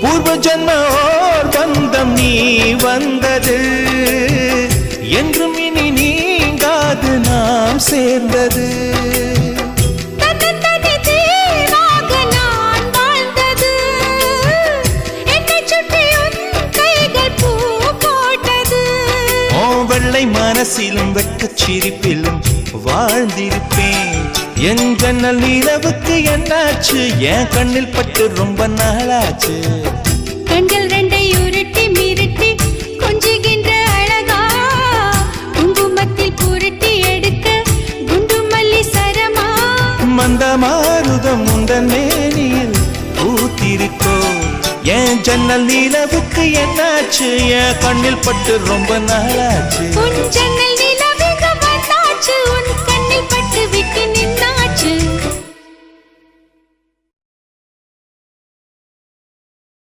பூர்வ ஜன்மோர் பந்தம் நீ வந்தது என்றும் இனி நீங்காது நாம் சேர்ந்தது. வெள்ளை மனசிலும் வெட்கச் சிரிப்பிலும் வாழ்ந்திருப்பேன். என் ஜன்னல் நிலவுக்கு என்னாச்சு? என் கண்ணில் பட்டு ரொம்ப நாளாச்சு. கண்கள் ரெண்டை உருட்டி மிரட்டி கொஞ்சுகின்ற அழகா, குங்குமத்தில் புரட்டி எடுக்க குண்டு மல்லி சரமா. மந்த மாருதம் உந்தன் மேனியில் பூத்திருக்கோ. என் ஜன்னல் நிலவுக்கு என்னாச்சு? என் கண்ணில் பட்டு ரொம்ப நாளாச்சு.